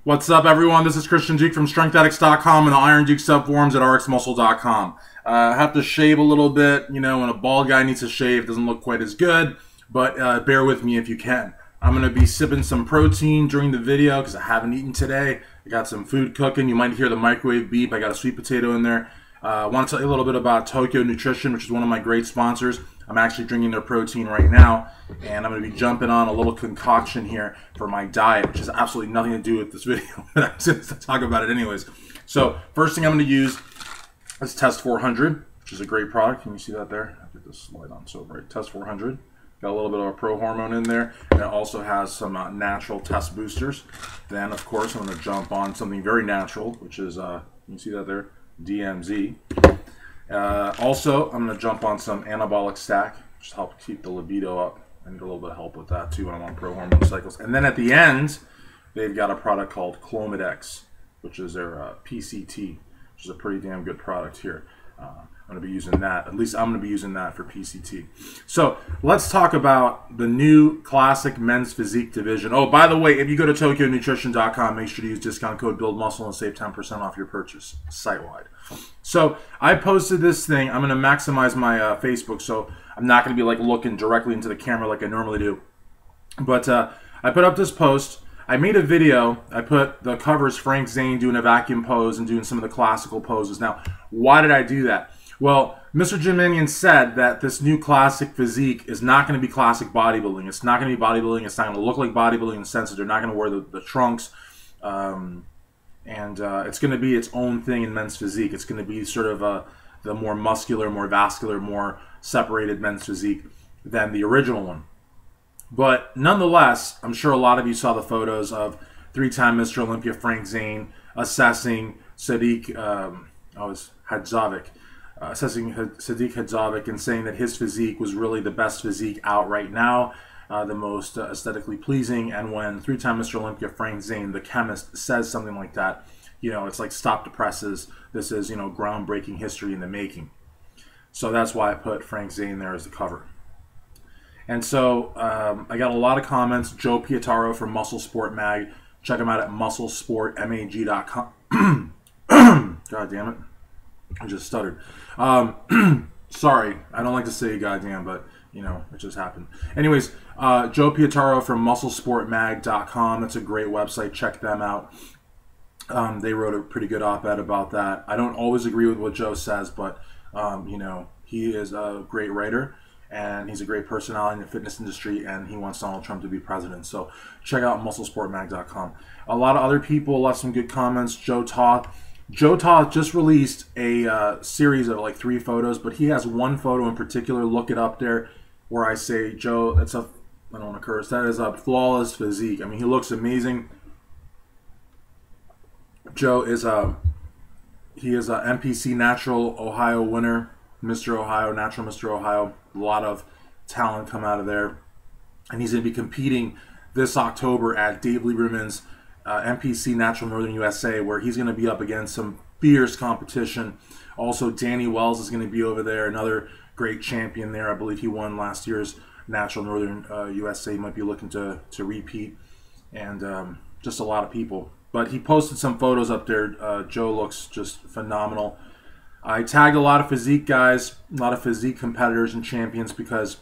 What's up, everyone? This is Christian Geek from StrengthAddicts.com and the Iron Geek subforums at RxMuscle.com. I have to shave a little bit. You know, when a bald guy needs to shave, it doesn't look quite as good, but bear with me if you can. I'm going to be sipping some protein during the video because I haven't eaten today. I got some food cooking. You might hear the microwave beep. I got a sweet potato in there. I want to tell you a little bit about Tokyo Nutrition, which is one of my great sponsors. I'm actually drinking their protein right now, and I'm going to be jumping on a little concoction here for my diet, which has absolutely nothing to do with this video, but I'm going to talk about it anyways. So, first thing I'm going to use is Test 400, which is a great product. Can you see that there? I'll get this light on so bright. Test 400. Got a little bit of a pro hormone in there, and it also has some natural test boosters. Then, of course, I'm going to jump on something very natural, which is, you see that there? DMZ. Also, I'm going to jump on some anabolic stack, just help keep the libido up. I need a little bit of help with that too when I'm on pro hormone cycles. And then at the end, they've got a product called Clomid-X, which is their PCT, which is a pretty damn good product here. I'm going to be using that. At least I'm going to be using that for PCT. So let's talk about the new classic men's physique division. Oh, by the way, if you go to TokyoNutrition.com, make sure to use discount code BuildMuscle and save 10% off your purchase site-wide. So I posted this thing. I'm going to maximize my Facebook, so I'm not going to be like looking directly into the camera like I normally do. But I put up this post. I made a video. I put the covers Frank Zane doing a vacuum pose and doing some of the classical poses. Now, why did I do that? Well, Mr. Jim Minion said that this new classic physique is not going to be classic bodybuilding. It's not going to be bodybuilding. It's not going to look like bodybuilding in the sense that they're not going to wear the trunks. It's going to be its own thing in men's physique. It's going to be sort of the more muscular, more vascular, more separated men's physique than the original one. But nonetheless, I'm sure a lot of you saw the photos of three-time Mr. Olympia Frank Zane assessing Sadiq Hadzovic. Assessing Sadiq Hadzovic and saying that his physique was really the best physique out right now, the most aesthetically pleasing. And when three-time Mr. Olympia Frank Zane, the chemist, says something like that, you know, it's like stop the presses. This is, you know, groundbreaking history in the making. So that's why I put Frank Zane there as the cover. And so I got a lot of comments. Joe Pietaro from Muscle Sport Mag. Check him out at musclesportmag.com. God damn it. I just stuttered. Sorry, I don't like to say goddamn, but, you know, it just happened. Anyways, Joe Pietaro from musclesportmag.com. That's a great website. Check them out. They wrote a pretty good op-ed about that. I don't always agree with what Joe says, but, you know, he is a great writer, and he's a great personality in the fitness industry, and he wants Donald Trump to be president. So check out musclesportmag.com. A lot of other people left some good comments. Joe Toth just released a series of like 3 photos, but he has one photo in particular. Look it up there, where I say, Joe, I don't want to curse. That is a flawless physique. I mean, he looks amazing. Joe is he is a NPC Natural Ohio winner, Mr. Ohio, Natural Mr. Ohio. A lot of talent come out of there, and he's going to be competing this October at Dave Lieberman's NPC Natural Northern USA, where he's going to be up against some fierce competition. Also, Danny Wells is going to be over there, another great champion there. I believe he won last year's Natural Northern USA. He might be looking to repeat, and just a lot of people. But he posted some photos up there. Joe looks just phenomenal. I tagged a lot of physique guys, a lot of physique competitors and champions, because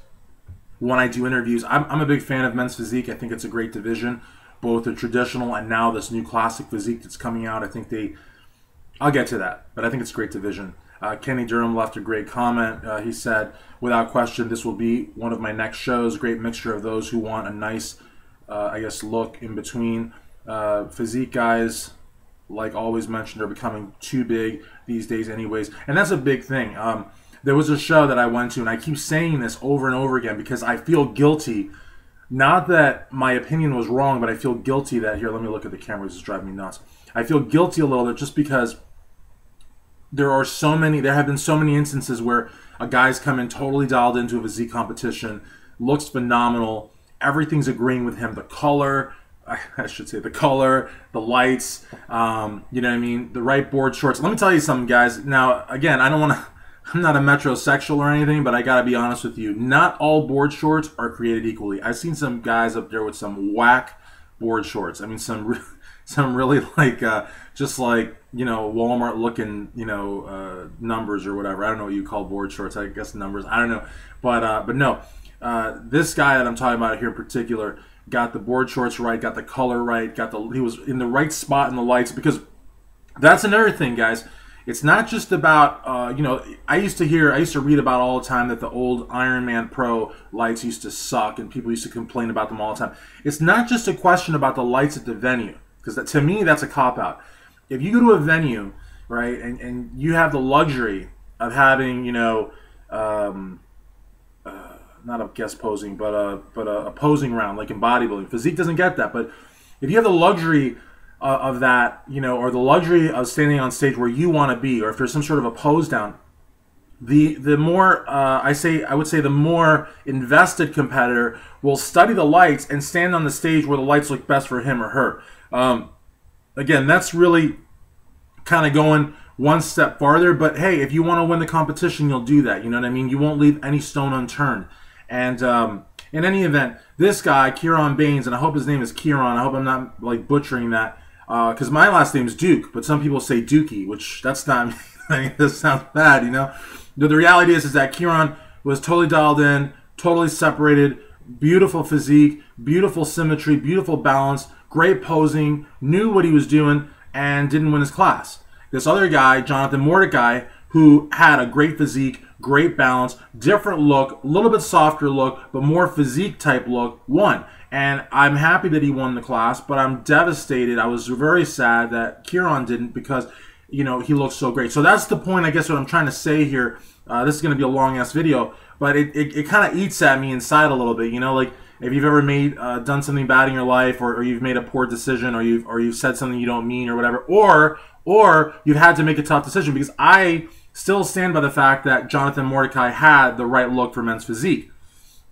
when I do interviews, I'm a big fan of men's physique. I think it's a great division, both the traditional and now this new classic physique that's coming out. I think I'll get to that, but I think it's a great division. Kenny Durham left a great comment. He said, without question, this will be one of my next shows. Great mixture of those who want a nice, I guess, look in between. Physique guys, like always mentioned, are becoming too big these days anyways. And that's a big thing. There was a show that I went to, and I keep saying this over and over again because I feel guilty. Not that my opinion was wrong, but I feel guilty that, here, let me look at the camera, this is driving me nuts. I feel guilty a little bit just because there have been so many instances where a guy's come in totally dialed into a physique competition, looks phenomenal, everything's agreeing with him, the color, I should say the color, the lights, you know what I mean, the right board shorts. Let me tell you something, guys. Now, again, I'm not a metrosexual or anything, but I gotta be honest with you. Not all board shorts are created equally. I've seen some guys up there with some whack board shorts. I mean, some really like just like, you know, Walmart looking, you know, numbers or whatever. I don't know what you call board shorts. I guess numbers. I don't know, but no, this guy that I'm talking about here in particular got the board shorts right, got the color right, he was in the right spot in the lights, because that's another thing, guys. It's not just about, you know, I used to read about all the time that the old Iron Man Pro lights used to suck and people used to complain about them all the time. It's not just a question about the lights at the venue, because to me, that's a cop-out. If you go to a venue, right, and you have the luxury of having, you know, not a guest posing, but a posing round, like in bodybuilding. Physique doesn't get that, but if you have the luxury of that, you know, or the luxury of standing on stage where you want to be, or if there's some sort of a pose down, the more I would say the more invested competitor will study the lights and stand on the stage where the lights look best for him or her. Again, that's really kind of going one step farther, but hey, if you want to win the competition, you'll do that. You know what I mean? You won't leave any stone unturned. And in any event, this guy, Kieran Baines, and I hope his name is Kieran, I hope I'm not like butchering that, because my last name is Duke, but some people say Dookie, which that's not, this sounds bad, you know? The reality is that Kieran was totally dialed in, totally separated, beautiful physique, beautiful symmetry, beautiful balance, great posing, knew what he was doing, and didn't win his class. This other guy, Jonathan Mordecai, who had a great physique, great balance, different look, a little bit softer look, but more physique type look, won. And I'm happy that he won the class, but I'm devastated. I was very sad that Kieran didn't, because, you know, he looks so great. So that's the point, I guess, what I'm trying to say here. This is going to be a long-ass video, but it kind of eats at me inside a little bit, you know, like if you've ever done something bad in your life, or you've made a poor decision, or you've said something you don't mean or whatever, or you've had to make a tough decision, because I still stand by the fact that Jonathan Mordecai had the right look for men's physique.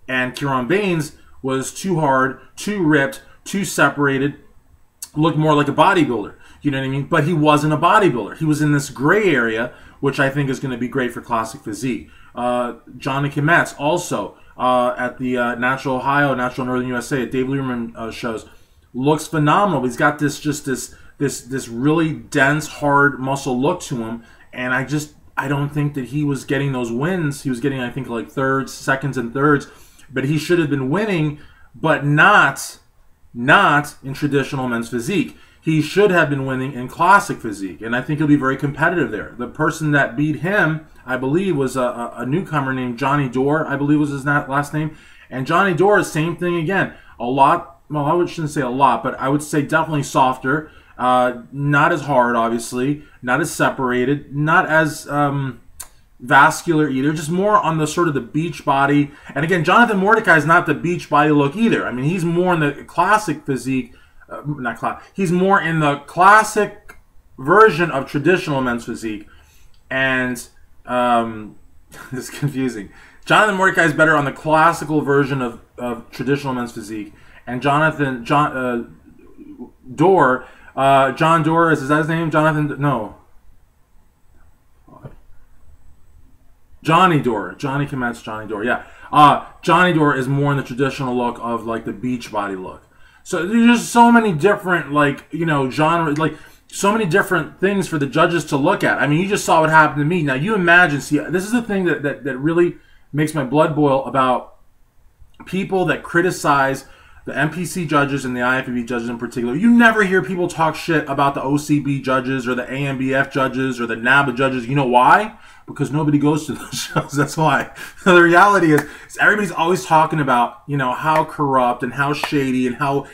And Kieran Baines was too hard, too ripped, too separated, looked more like a bodybuilder. You know what I mean? But he wasn't a bodybuilder. He was in this gray area, which I think is going to be great for classic physique. Johnny Kometz also at the Natural Ohio, Natural Northern USA, at Dave Lieberman shows, looks phenomenal. He's got this really dense, hard muscle look to him, and I don't think that he was getting those wins. He was getting, I think, like thirds, seconds, and thirds, but he should have been winning, but not in traditional men's physique. He should have been winning in classic physique, and I think he'll be very competitive there. The person that beat him, I believe, was a newcomer named Johnny Dore, I believe was his last name. And Johnny Dore, same thing again. A lot, well, I shouldn't say a lot, but I would say definitely softer. Not as hard, obviously. Not as separated. Not as vascular either. Just more on the sort of the beach body. And again, Jonathan Mordecai is not the beach body look either. I mean, he's more in the classic physique. He's more in the classic version of traditional men's physique. And this is confusing. Jonathan Mordecai is better on the classical version of traditional men's physique. And John Dore, John Dore, is that his name? Johnny Dore. Johnny Kometz, Johnny Dore, yeah. Johnny Dore is more in the traditional look of like the beach body look. So there's just so many different, like, you know, genre, like so many different things for the judges to look at. I mean, you just saw what happened to me. Now you imagine, see, this is the thing that really makes my blood boil about people that criticize the NPC judges and the IFBB judges in particular. You never hear people talk shit about the OCB judges or the AMBF judges or the NABA judges. You know why? Because nobody goes to those shows. That's why. So the reality is everybody's always talking about, you know, how corrupt and how shady and how...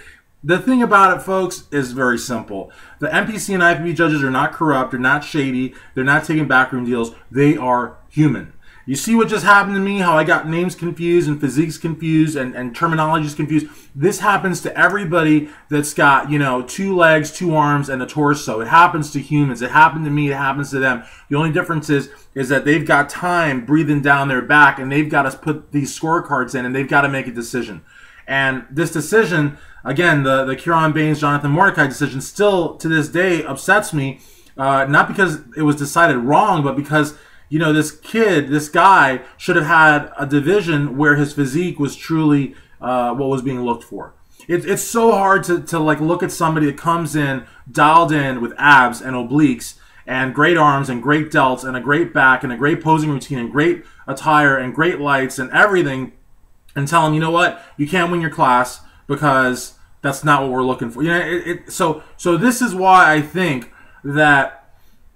The thing about it, folks, is very simple. The NPC and IFBB judges are not corrupt. They're not shady. They're not taking backroom deals. They are human. You see what just happened to me, how I got names confused and physiques confused and terminologies confused? This happens to everybody that's got, you know, 2 legs, 2 arms, and a torso. It happens to humans. It happened to me. It happens to them. The only difference is that they've got time breathing down their back, and they've got to put these scorecards in, and they've got to make a decision. And this decision, again, the Kieran Baines, Jonathan Mordecai decision, still to this day upsets me, not because it was decided wrong, but because, you know, this guy should have had a division where his physique was truly what was being looked for. It's so hard to like look at somebody that comes in dialed in with abs and obliques and great arms and great delts and a great back and a great posing routine and great attire and great lights and everything, and tell them, you know what, you can't win your class because that's not what we're looking for. You know, so this is why I think that,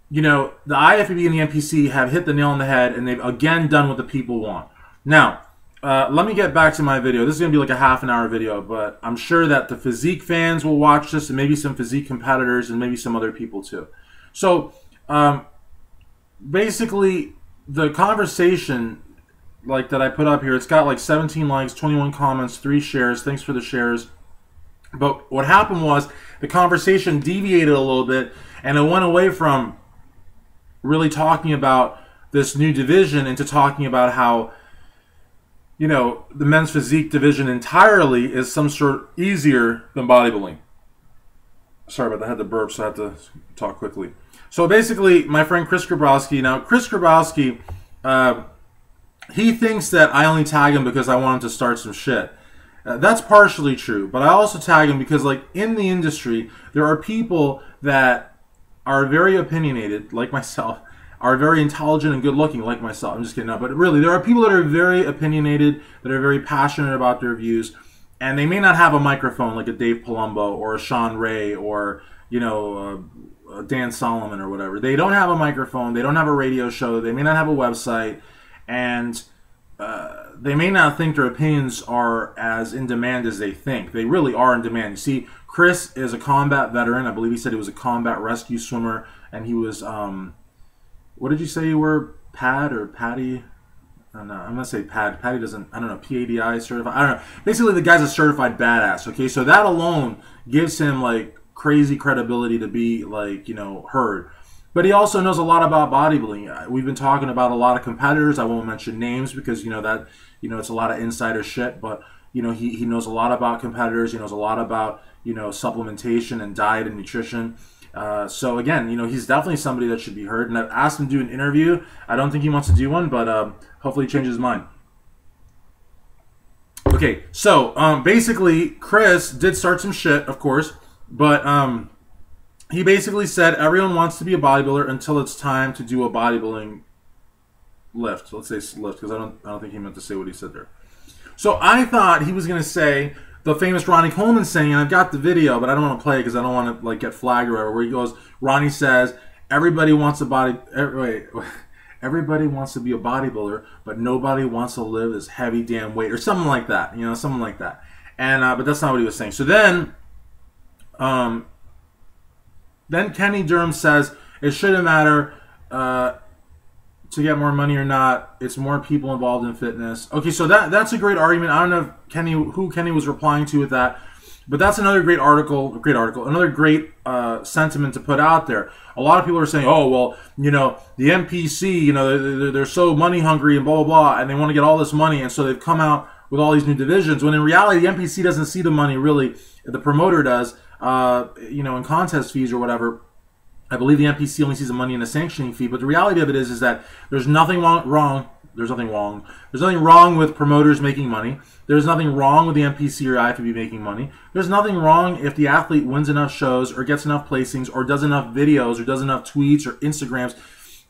you know, the IFBB and the NPC have hit the nail on the head, and they've again done what the people want. Now, let me get back to my video. This is going to be like a half-an-hour video, but I'm sure that the Physique fans will watch this, and maybe some Physique competitors, and maybe some other people too. So, basically, the conversation like that I put up here, it's got like 17 likes, 21 comments, 3 shares. Thanks for the shares. But what happened was the conversation deviated a little bit, and it went away from really talking about this new division into talking about how, you know, the men's physique division entirely is some sort easier than bodybuilding. Sorry about that, I had to burp, so I had to talk quickly. So basically, my friend Chris Grabowski, now Chris Grabowski, he thinks that I only tag him because I want him to start some shit. That's partially true, but I also tag him because, like, in the industry, there are people that are very opinionated, like myself, are very intelligent and good-looking, like myself. I'm just kidding, no, but really, there are people that are very opinionated, that are very passionate about their views, and they may not have a microphone like a Dave Palumbo or a Sean Ray or, you know, Dan Solomon or whatever. They don't have a microphone, they don't have a radio show, they may not have a website, and they may not think their opinions are as in demand as they think. They really are in demand. You see, Chris is a combat veteran. I believe he said he was a combat rescue swimmer, and he was, what did you say you were, Pad or Patty? I don't know. I'm going to say Pad. Patty doesn't, I don't know, PADI certified? I don't know. Basically, the guy's a certified badass, okay? So that alone gives him, like, crazy credibility to be, like, you know, heard. But he also knows a lot about bodybuilding. We've been talking about a lot of competitors. I won't mention names because, you know, that, you know, it's a lot of insider shit. But, you know, he knows a lot about competitors. He knows a lot about, you know, supplementation and diet and nutrition. So, again, you know, he's definitely somebody that should be heard. And I've asked him to do an interview. I don't think he wants to do one, but hopefully he changes his mind. Okay, so basically, Chris did start some shit, of course. But he basically said everyone wants to be a bodybuilder until it's time to do a bodybuilding lift. Let's say lift, because I don't think he meant to say what he said there. So I thought he was going to say the famous Ronnie Coleman saying, and I've got the video, but I don't want to play it because I don't want to like get flagged or whatever, where he goes, Ronnie says, everybody wants everybody wants to be a bodybuilder, but nobody wants to live this heavy damn weight, or something like that, you know, something like that. And but that's not what he was saying. So then Kenny Durham says it shouldn't matter to get more money or not. It's more people involved in fitness. Okay, so that's a great argument. I don't know if who Kenny was replying to with that, but that's another great article, another great sentiment to put out there. A lot of people are saying, oh, well, you know, the NPC, you know, they're so money hungry and blah, blah, blah, and they want to get all this money, and so they've come out with all these new divisions, when in reality, the NPC doesn't see the money, really. The promoter does. You know, in contest fees or whatever. I believe the NPC only sees the money in a sanctioning fee, but the reality of it is that there's nothing wrong with promoters making money. There's nothing wrong with the NPC or IFBB making money. There's nothing wrong if the athlete wins enough shows or gets enough placings or does enough videos or does enough tweets or Instagrams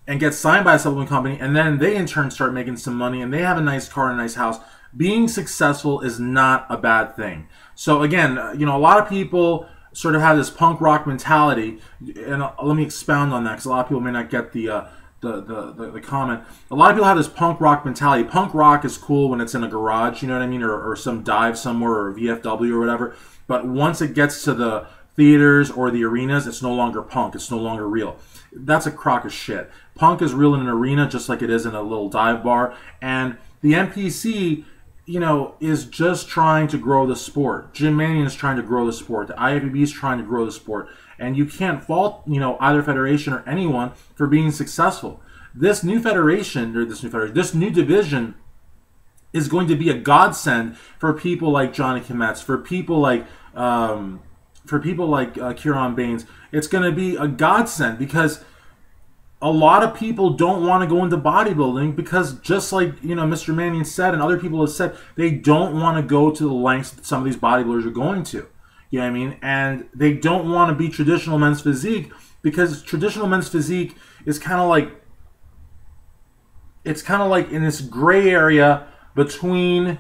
and gets signed by a supplement company, and then they in turn start making some money and they have a nice car and a nice house. Being successful is not a bad thing. So again, you know, a lot of people sort of have this punk rock mentality, and let me expound on that because a lot of people may not get the comment. A lot of people have this punk rock mentality. Punk rock is cool when it's in a garage, you know what I mean, or some dive somewhere, or VFW or whatever. But once it gets to the theaters or the arenas, it's no longer punk. It's no longer real. That's a crock of shit. Punk is real in an arena just like it is in a little dive bar. And the NPC, you know, is just trying to grow the sport. Jim Mannion is trying to grow the sport. The IFBB is trying to grow the sport. And you can't fault, you know, either federation or anyone for being successful. This new federation, or this new division is going to be a godsend for people like Johnny Kometz, for people like Kieran Baines. It's going to be a godsend because a lot of people don't want to go into bodybuilding because, just like Mr. Mannion said and other people have said, they don't want to go to the lengths that some of these bodybuilders are going to. You know what I mean? And they don't want to be traditional men's physique because traditional men's physique is kind of like, it's kind of like in this gray area between,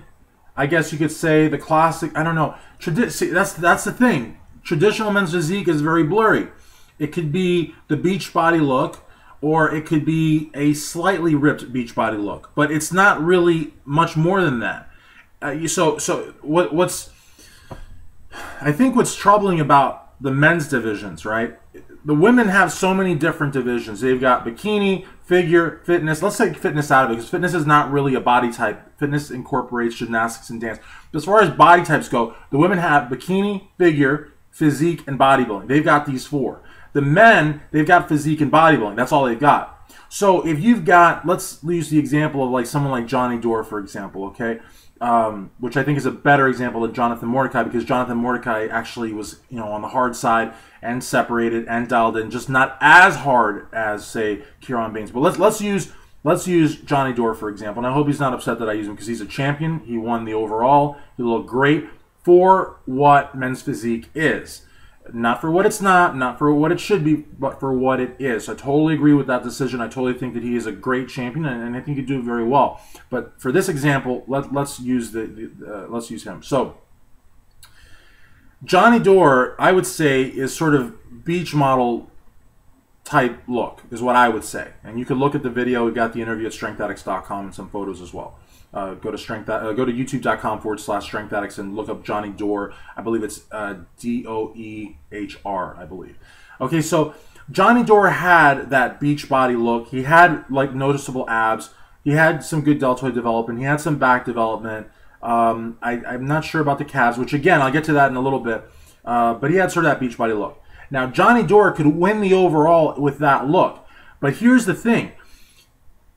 I guess you could say, the classic. I don't know. See, that's the thing. Traditional men's physique is very blurry. It could be the beach body look, or it could be a slightly ripped beach body look, but it's not really much more than that. I think what's troubling about the men's divisions, right? The women have so many different divisions. They've got bikini, figure, fitness. Let's take fitness out of it because fitness is not really a body type. Fitness incorporates gymnastics and dance. But as far as body types go, the women have bikini, figure, physique, and bodybuilding. They've got these four. The men, they've got physique and bodybuilding. That's all they've got. So if you've got, let's use the example of like someone like Johnny Dore, for example, okay? Which I think is a better example than Jonathan Mordecai, because Jonathan Mordecai actually was, on the hard side and separated and dialed in, just not as hard as, say, Kieran Baines. But let's use Johnny Dore, for example. And I hope he's not upset that I use him because he's a champion. He won the overall. He looked great for what men's physique is. Not for what it's not for what it should be, but for what it is. So I totally agree with that decision. I totally think that he is a great champion, and I think he'd do very well. But for this example, let's use let's use him. So Johnny Dore, I would say, is sort of beach model type look, is what I would say. And you can look at the video. We got the interview at StrengthAddicts.com and some photos as well. Go to youtube.com/StrengthAddicts and look up Johnny Dore. I believe it's Doehr, I believe. Okay, so Johnny Dore had that beach body look. He had like noticeable abs. He had some good deltoid development. He had some back development. I'm not sure about the calves, which again, I'll get to that in a little bit. But he had sort of that beach body look. Now, Johnny Dore could win the overall with that look. But here's the thing.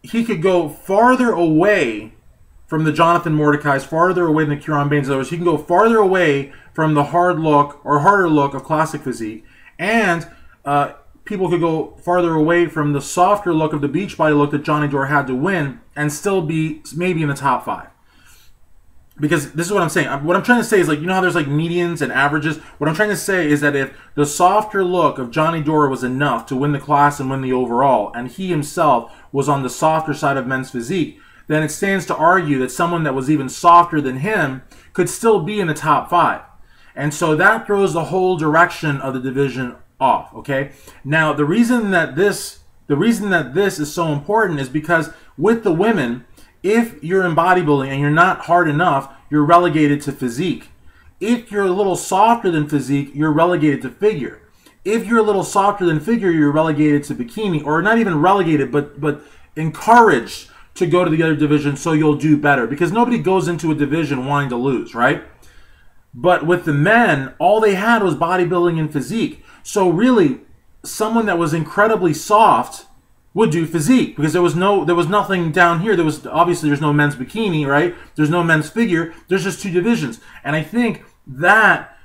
He could go farther away from the Jonathan Mordecai's, farther away than the Kieran Baines. In other words, he can go farther away from the hard look or harder look of classic physique, and people could go farther away from the softer look of the beach body look that Johnny Dore had to win and still be maybe in the top 5. Because this is what I'm saying. What I'm trying to say is, like, how there's like medians and averages? What I'm trying to say is that if the softer look of Johnny Dore was enough to win the class and win the overall, and he himself was on the softer side of men's physique, then it stands to argue that someone that was even softer than him could still be in the top 5. And so that throws the whole direction of the division off, okay? Now, the reason that this is so important is because with the women, if you're in bodybuilding and you're not hard enough, you're relegated to physique. If you're a little softer than physique, you're relegated to figure. If you're a little softer than figure, you're relegated to bikini, or not even relegated, but encouraged to go to the other division so you'll do better. Because nobody goes into a division wanting to lose, right? But with the men, all they had was bodybuilding and physique. So really, someone that was incredibly soft would do physique, because there was nothing down here. There's no men's bikini, right? There's no men's figure. There's just 2 divisions. And I think that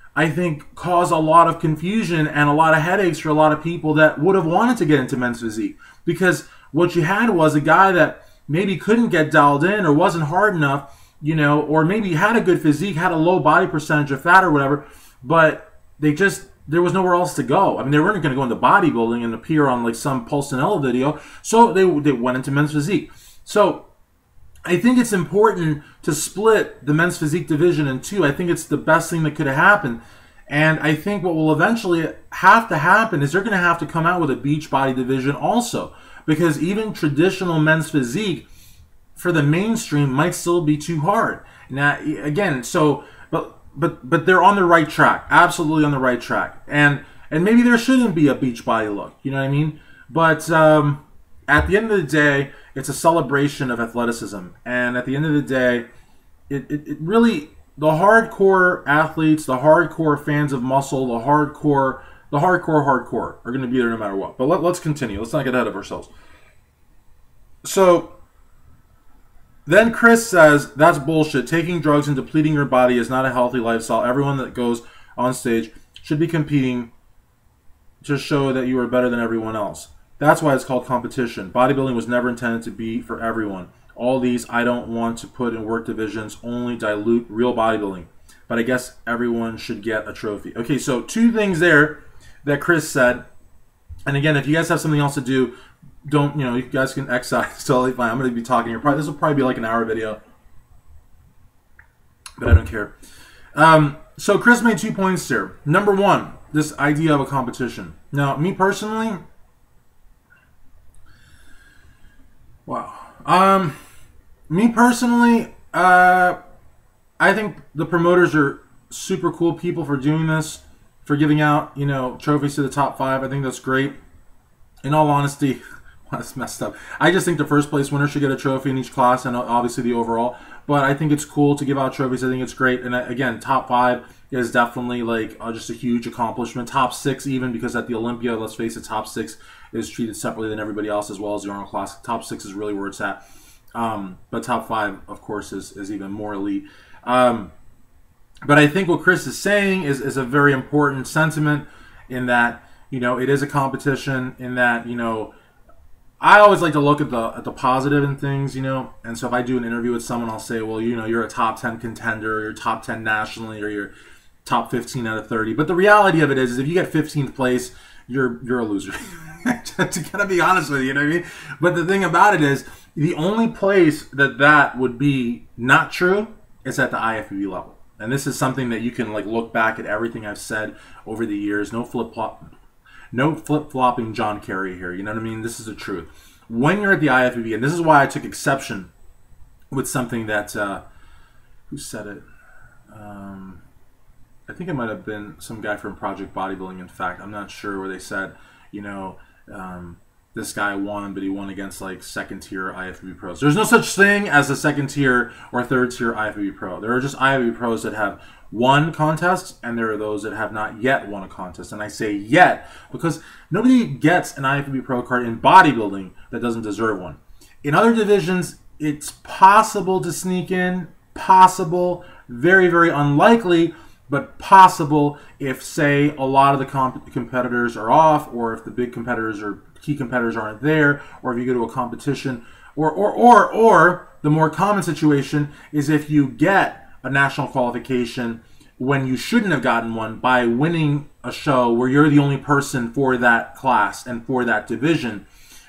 caused a lot of confusion and a lot of headaches for a lot of people that would have wanted to get into men's physique. Because what you had was a guy that maybe couldn't get dialed in or wasn't hard enough, or maybe had a good physique, had a low body percentage of fat or whatever, but there was nowhere else to go. I mean, they weren't going to go into bodybuilding and appear on like some Pulcinella video, so they went into men's physique. So I think it's important to split the men's physique division in 2. I think it's the best thing that could have happened. And I think what will eventually have to happen is they're going to have to come out with a beach body division also. Because even traditional men's physique for the mainstream might still be too hard. Now, again, but they're on the right track, absolutely on the right track. And maybe there shouldn't be a beach body look, you know what I mean? But at the end of the day, it's a celebration of athleticism. And at the end of the day, it really, the hardcore athletes, the hardcore fans of muscle, the hardcore are going to be there no matter what. But let's continue. Let's not get ahead of ourselves. So then Chris says, that's bullshit. Taking drugs and depleting your body is not a healthy lifestyle. Everyone that goes on stage should be competing to show that you are better than everyone else. That's why it's called competition. Bodybuilding was never intended to be for everyone. All these I don't want to put in work divisions only dilute real bodybuilding. But I guess everyone should get a trophy. Okay, so 2 things there that Chris said. And again, if you guys have something else to do, don't, you guys can X out. It's totally fine. I'm going to be talking here. This will probably be like an hour video. But I don't care. So Chris made 2 points here. Number 1, this idea of a competition. Now, me personally, wow. Me personally, I think the promoters are super cool people for doing this, for giving out, trophies to the top 5. I think that's great. In all honesty, that's messed up. I just think the first place winner should get a trophy in each class, and obviously the overall. But I think it's cool to give out trophies. I think it's great. And again, top 5 is definitely like just a huge accomplishment. Top 6 even, because at the Olympia, let's face it, top 6 is treated separately than everybody else, as well as the Arnold Classic. Top 6 is really where it's at. But top 5, of course, is even more elite. But I think what Chris is saying is a very important sentiment, in that, it is a competition, in that, I always like to look at the positive in things, and so if I do an interview with someone, I'll say, well, you're a top 10 contender, or you're top 10 nationally, or you're top 15 out of 30. But the reality of it is if you get 15th place, you're a loser. To kind of be honest with you, you know what I mean? But the thing about it is, the only place that would be not true is at the IFBB level. And this is something that you can look back at everything I've said over the years. No flip-flopping John Kerry here. You know what I mean? This is the truth. When you're at the IFBB, and this is why I took exception with something that, who said it? I think it might have been some guy from Project Bodybuilding, in fact. I'm not sure, where they said, this guy won, but he won against second-tier IFBB pros. There's no such thing as a second-tier or third-tier IFBB pro. There are just IFBB pros that have won contests, and there are those that have not yet won a contest. And I say yet because nobody gets an IFBB pro card in bodybuilding that doesn't deserve one. In other divisions, it's possible to sneak in, possible, very, very unlikely, but possible if, say, a lot of the competitors are off, or if the big competitors or key competitors aren't there, or if you go to a competition, or the more common situation is if you get a national qualification when you shouldn't have gotten one by winning a show where you're the only person for that class and for that division,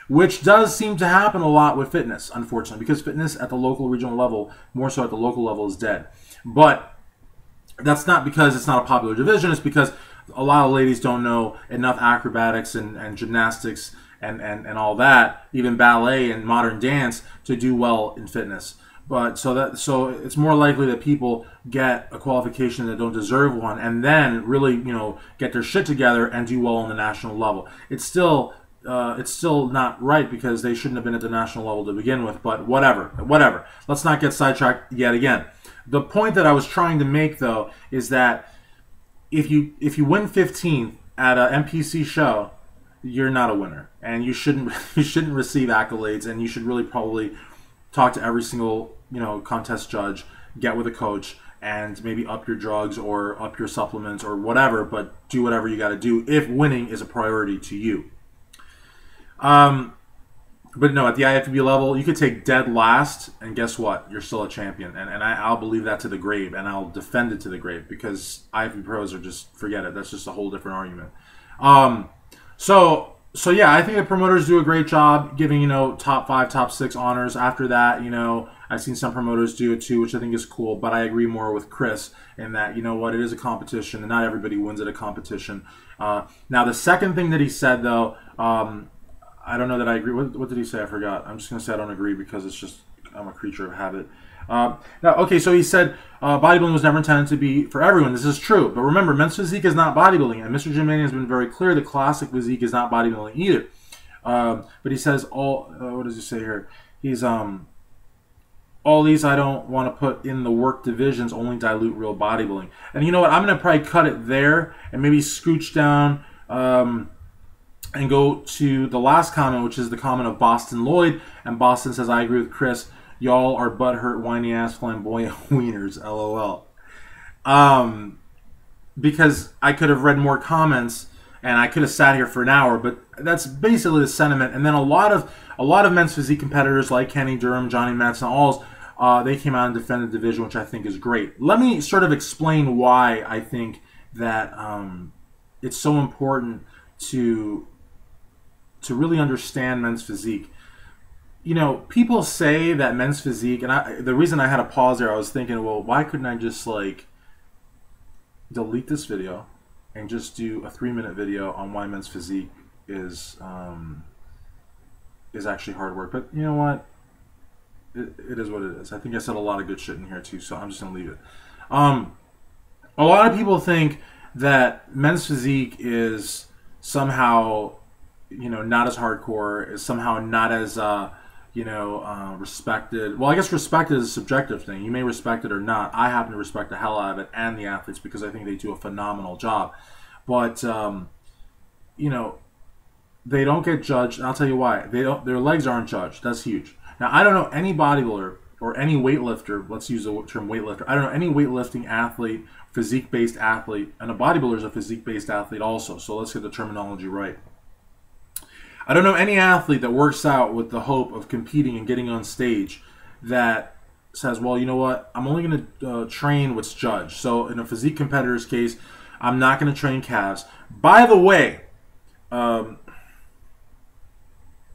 which does seem to happen a lot with fitness, unfortunately, because fitness at the local, regional level, more so at the local level, is dead. But that's not because it's not a popular division. It's because a lot of ladies don't know enough acrobatics and gymnastics and all that, even ballet and modern dance, to do well in fitness. But so it's more likely that people get a qualification that don't deserve one, and then really get their shit together and do well on the national level. It's still not right, because they shouldn't have been at the national level to begin with. But whatever. Let's not get sidetracked yet again. The point that I was trying to make, though, is that if you win 15th at an NPC show, you're not a winner, and you shouldn't receive accolades, and you should really probably talk to every single contest judge, get with a coach, and maybe up your drugs or up your supplements or whatever, but do whatever you got to do if winning is a priority to you. But no, at the IFBB level, you could take dead last, and guess what? You're still a champion. And I'll believe that to the grave, and I'll defend it to the grave, because IFBB pros are just, forget it. That's just a whole different argument. So yeah, I think the promoters do a great job giving, top 5, top 6 honors. After that, I've seen some promoters do it too, which I think is cool, but I agree more with Chris in that, it is a competition, and not everybody wins at a competition. Now, the second thing that he said, though, I don't know that I agree. What did he say? I forgot. I'm just going to say I don't agree, because it's just, I'm a creature of habit. Now, okay, so he said bodybuilding was never intended to be for everyone. This is true. But remember, men's physique is not bodybuilding. And Mr. Jim Manning has been very clear that classic physique is not bodybuilding either. But he says what does he say here? He's, all these I don't want to put in the work divisions only dilute real bodybuilding. And you know what? I'm going to probably cut it there and maybe scooch down and go to the last comment, which is the comment of Boston Lloyd. And Boston says, I agree with Chris. Y'all are butthurt, whiny-ass, flamboyant wieners, LOL. Because I could have read more comments and I could have sat here for an hour, but that's basically the sentiment. And then a lot of men's physique competitors like Kenny Durham, Johnny Metz, and all, they came out and defended the division, which I think is great. Let me sort of explain why I think that it's so important to really understand men's physique. You know, people say that men's physique, and the reason I had a pause there, I was thinking, well, why couldn't I just like delete this video and just do a 3-minute video on why men's physique is actually hard work? But you know what? It is what it is. I think I said a lot of good shit in here too, so I'm just gonna leave it. A lot of people think that men's physique is somehow, you know, not as hardcore, is somehow not as respected. Well, I guess respected is a subjective thing. You may respect it or not. I happen to respect the hell out of it and the athletes because I think they do a phenomenal job. But you know, they don't get judged. And I'll tell you why. Their legs aren't judged. That's huge. Now, I don't know any bodybuilder or any weightlifter. Let's use the term weightlifter. I don't know any weightlifting athlete, physique-based athlete, and a bodybuilder is a physique-based athlete also. So let's get the terminology right. I don't know any athlete that works out with the hope of competing and getting on stage that says, well, you know what, I'm only going to train what's judged. So in a physique competitor's case, I'm not going to train calves. By the way,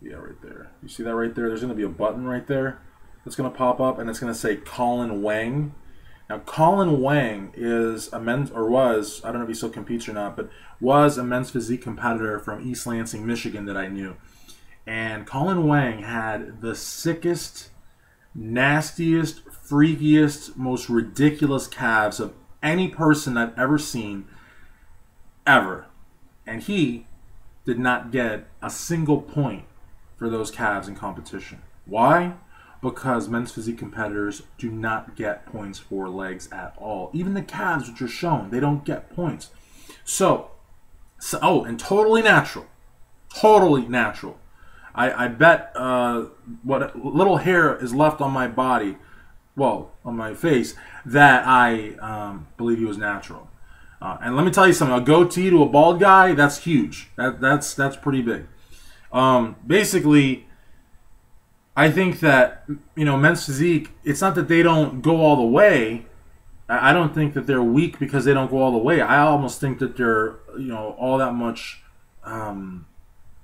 yeah, right there. You see that right there? There's going to be a button right there that's going to pop up, and it's going to say Colin Wang. Now, Colin Wang is a men's, or was, I don't know if he still competes or not, but was a men's physique competitor from East Lansing, Michigan that I knew. And Colin Wang had the sickest, nastiest, freakiest, most ridiculous calves of any person I've ever seen, ever. And he did not get a single point for those calves in competition. Why? Because men's physique competitors do not get points for legs at all. Even the calves, which are shown, they don't get points. So oh, and totally natural. Totally natural. I bet what little hair is left on my body, well, on my face, that I believe he was natural. And let me tell you something, a goatee to a bald guy, that's huge. That's pretty big. Basically, I think that, you know, men's physique, it's not that they don't go all the way. I don't think that they're weak because they don't go all the way. I almost think that they're, you know, all that much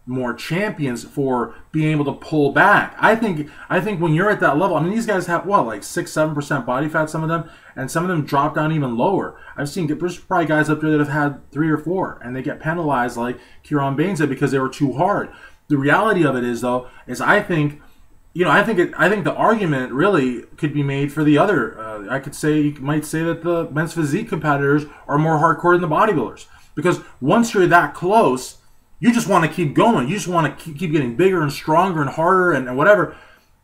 more champions for being able to pull back. I think when you're at that level, I mean, these guys have, what, like 6-7% body fat, some of them, and some of them drop down even lower. I've seen, there's probably guys up there that have had 3 or 4, and they get penalized like Kieran Baines did because they were too hard. The reality of it is, though, is I think, you know, I think the argument really could be made for the other. I could say, you might say that the men's physique competitors are more hardcore than the bodybuilders, because once you're that close, you just want to keep going. You just want to keep getting bigger and stronger and harder and whatever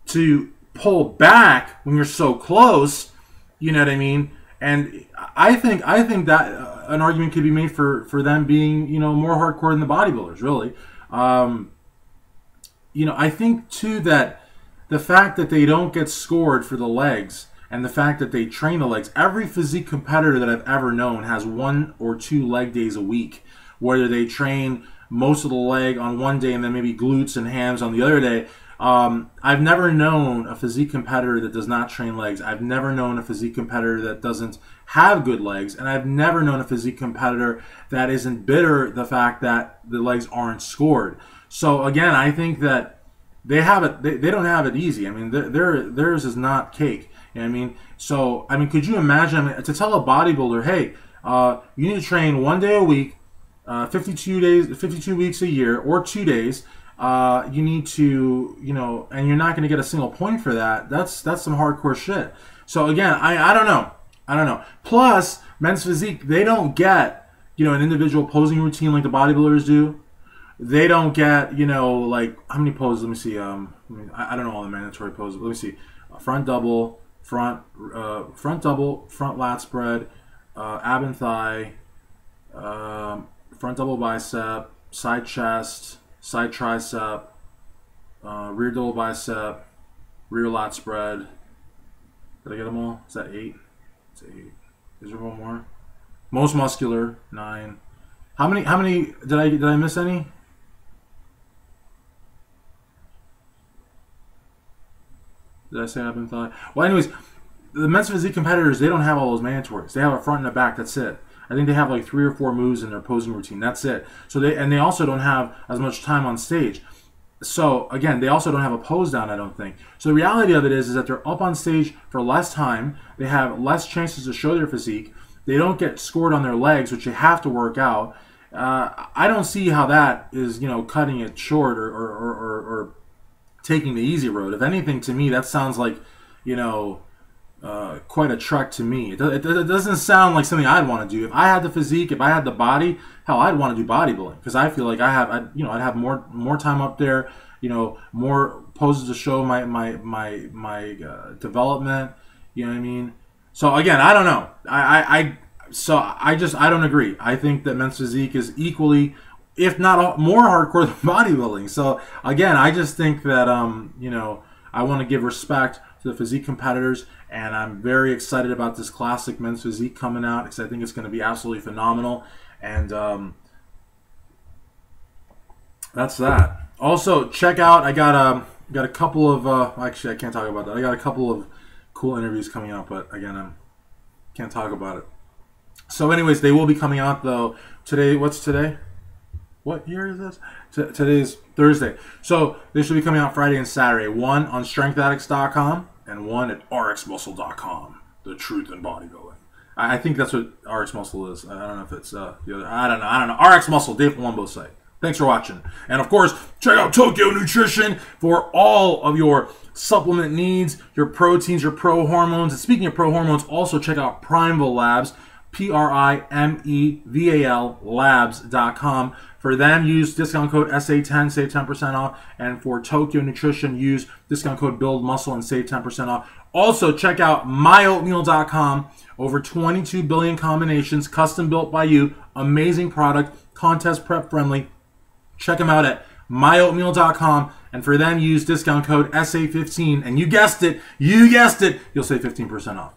to pull back when you're so close. You know what I mean? And I think that an argument could be made for them being, you know, more hardcore than the bodybuilders. Really, you know, I think too that the fact that they don't get scored for the legs and the fact that they train the legs, every physique competitor that I've ever known has 1 or 2 leg days a week, whether they train most of the leg on one day and then maybe glutes and hams on the other day. I've never known a physique competitor that does not train legs. I've never known a physique competitor that doesn't have good legs, and I've never known a physique competitor that isn't bitter the fact that the legs aren't scored. So again, I think that they have it. They don't have it easy. I mean, theirs is not cake. You know what I mean? So I mean, could you imagine, I mean, to tell a bodybuilder, hey, you need to train 1 day a week, 52 weeks a year, or 2 days. You need to, you know, and you're not going to get a single point for that. That's some hardcore shit. So again, I don't know. Plus, men's physique, they don't get, you know, an individual posing routine like the bodybuilders do. They don't get, you know, like, how many poses? Let me see. I don't know all the mandatory poses. Let me see. Front double, front double, front lat spread, ab and thigh, front double bicep, side chest, side tricep, rear double bicep, rear lat spread. Did I get them all? Is that 8? It's 8. Is there one more? Most muscular, 9. How many did I miss any? Did I say I've been thought? Well, anyways, the men's physique competitors, they don't have all those mandatories. They have a front and a back. That's it. I think they have like 3 or 4 moves in their posing routine. That's it. So they also don't have as much time on stage. So again, they also don't have a pose down, I don't think. So the reality of it is that they're up on stage for less time. They have less chances to show their physique. They don't get scored on their legs, which you have to work out. I don't see how that is, cutting it short or taking the easy road. If anything, to me, that sounds like, quite a trek to me. It doesn't sound like something I'd want to do. If I had the physique, if I had the body, hell, I'd want to do bodybuilding because I feel like I'd have more time up there, more poses to show my development. You know what I mean? So again, I don't know. I don't agree. I think that men's physique is equally, if not more hardcore than bodybuilding. So again, I just think that I want to give respect to the physique competitors, and I'm very excited about this classic men's physique coming out because I think it's going to be absolutely phenomenal. And that's that. Also, check out, I got a couple of actually I can't talk about that. I got a couple of cool interviews coming out, but again, I can't talk about it. So anyways, they will be coming out though today. What's today? What year is this? Today's Thursday. So they should be coming out Friday and Saturday. One on StrengthAddicts.com and one at RxMuscle.com. The truth in bodybuilding. I think that's what RX Muscle is. I don't know if it's the other. I don't know. RX Muscle, Dave Palumbo's site. Thanks for watching. And of course, check out Tokyo Nutrition for all of your supplement needs, your proteins, your pro hormones. And speaking of pro hormones, also check out Primeval Labs, Primeval Labs.com. For them, use discount code SA10, save 10% off. And for Tokyo Nutrition, use discount code BUILDMUSCLE and save 10% off. Also, check out myoatmeal.com. Over 22 billion combinations, custom built by you. Amazing product, contest prep friendly. Check them out at myoatmeal.com. And for them, use discount code SA15. And you guessed it, you'll save 15% off.